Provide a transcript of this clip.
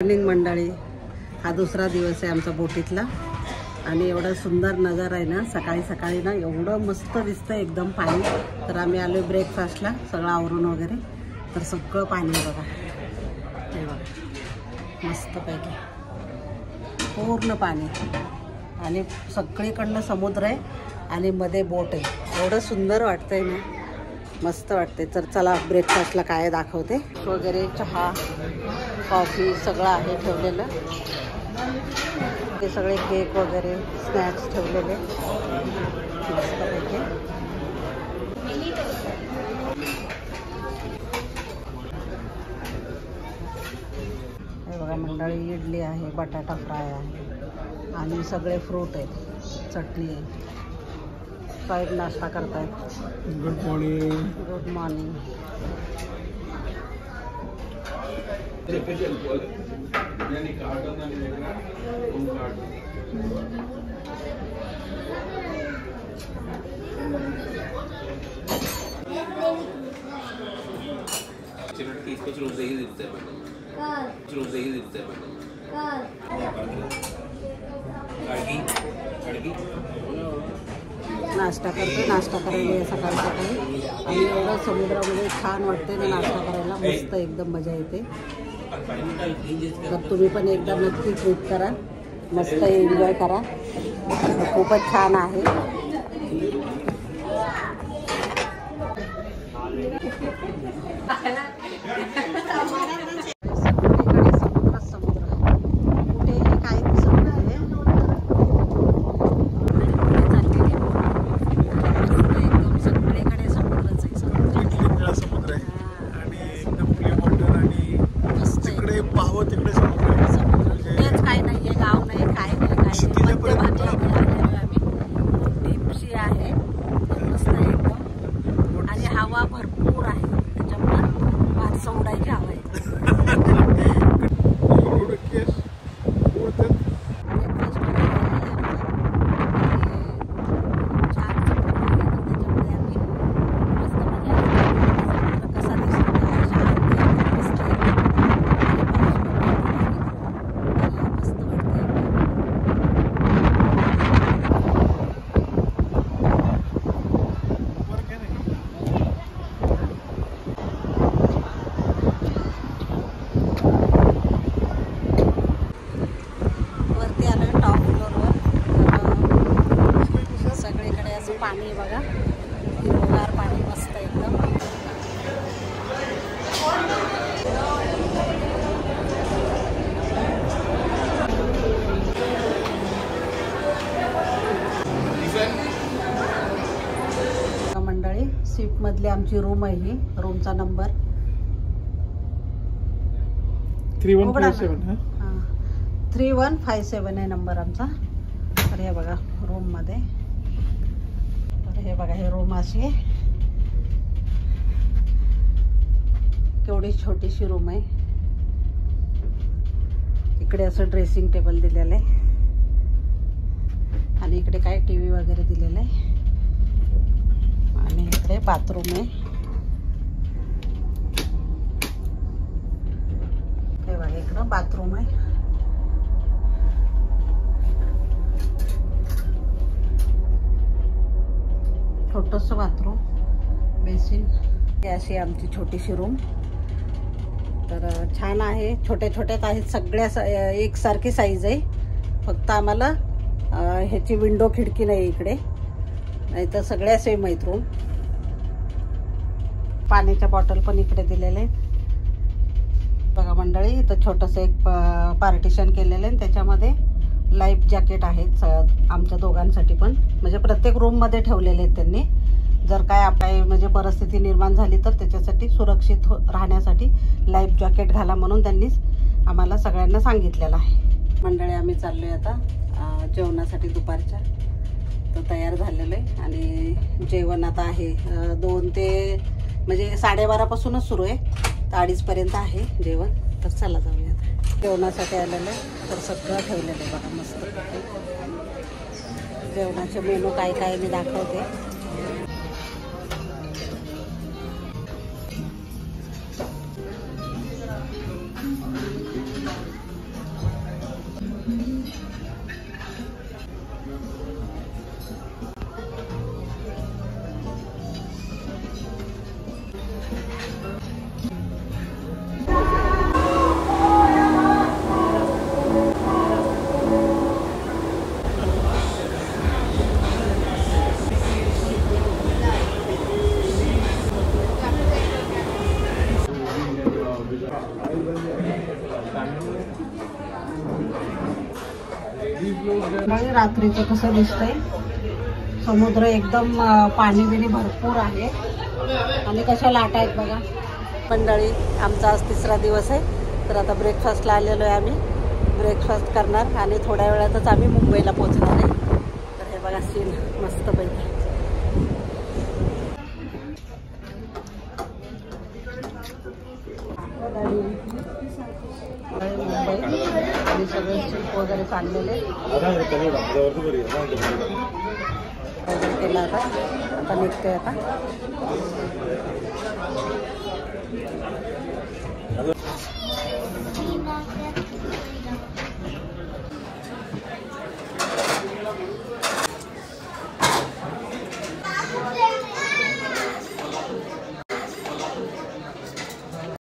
Morning मंडळी, हा दुसरा दिवस आहे आमचा बोटीतला आणि एवढा सुंदर नजारा आहे ना. सकाळी सकाळी ना एवढं मस्त दिसतं एकदम पाणी. तर आम्ही आलो ब्रेकफास्टला सगळं आवरून वगैरे. तर सगळं पाणी बघा, हे बघा मस्तपैकी पूर्ण पाणी आणि सगळीकडनं समुद्र आहे आणि मध्ये बोट आहे. एवढं सुंदर वाटतंय ना, मस्त वाटते. तर चला ब्रेकफास्टला काय दाखवते. वगैरे चहा कॉफी सगळं आहे ठेवलेलं. ते सगळे केक वगैरे स्नॅक्स ठेवलेले मस्तपैकी. हे बघा मंडळी, इडली आहे, बटाटा फ्राय आहे आणि सगळे फ्रूट आहेत, चटणी आहे. साईड नाश्ता करतायत. Good morning. Good morning. नाश्ता करतो, नाश्ता करायला सकाळी सकाळी आणि एवढं समुद्रामध्ये छान वाटते ना नाश्ता करायला. मस्त एकदम मजा येते. तर तुम्ही पण एकदा नक्की ट्रिप करा, मस्त एन्जॉय करा. खूपच छान आहे. हवा भरपूर आहे, त्याच्यामुळे माणसं उडायची हवा आहे. पाणी बघा, हिरवगार पाणी मस्त एकदम. मंडळी, सीट मधली आमची रूम आहे. ही रूमचा नंबर 3157 आहे नंबर आमचा. तर हे बघा रूम मध्ये, हे बघा हे रूम अशी आहे. केवढी छोटीशी रूम आहे. इकडे असं ड्रेसिंग टेबल दिलेलं आहे आणि इकडे काय टीव्ही वगैरे दिलेलं आहे आणि इकडे बाथरूम आहे. हे बघा इकडं बाथरूम आहे. छोटंसं बाथरूम, बेसिन. अशी आमची छोटीशी रूम. तर छान आहे. छोट्या छोट्यात आहेत सगळ्या, एकसारखी साईज आहे. फक्त आम्हाला ह्याची विंडो खिडकी नाही इकडे, नाही तर सगळ्या सेम आहेत रूम. पाण्याच्या बॉटल पण इकडे दिलेले आहेत बघा मंडळी. इथं छोटंसं एक पार्टिशन केलेलं आहे, त्याच्यामध्ये लाईफ जॅकेट आहेत आमच्या दोघांसाठी पण. म्हणजे प्रत्येक रूममध्ये ठेवलेले आहेत त्यांनी. जर काय आपल्या म्हणजे परिस्थिती निर्माण झाली तर त्याच्यासाठी सुरक्षित राहण्यासाठी लाईफ जॅकेट घाला म्हणून त्यांनीच आम्हाला सगळ्यांना सांगितलेलं आहे. मंडळी, आम्ही चाललोय आता जेवणासाठी दुपारच्या. तर तयार झालेलं आहे आणि जेवण आता आहे 2 ते म्हणजे 12:30 पासूनच सुरू आहे, तर 2:30 पर्यंत आहे जेवण. तर चला जाऊया आता. जेवणासाठी आलेलं आहे. तर सगळं ठेवलेलं आहे बघा मस्त. जेवणाचे मेनू काय काय मी दाखवते. आणि रात्रीचं कसं दिसतंय, समुद्र एकदम पाणी बिणी भरपूर आहे आणि कशा लाटा आहेत बघा. मंडळी आमचा आज 3रा दिवस आहे, तर आता ब्रेकफास्टला आलेलो आहे. आम्ही ब्रेकफास्ट करणार आणि थोड्या वेळातच आम्ही मुंबईला पोहोचणार आहे. तर हे बघा सीन मस्तपैकी. मुंबई आणि सगळे शिप वगैरे चाललेले केला आता निघते आता.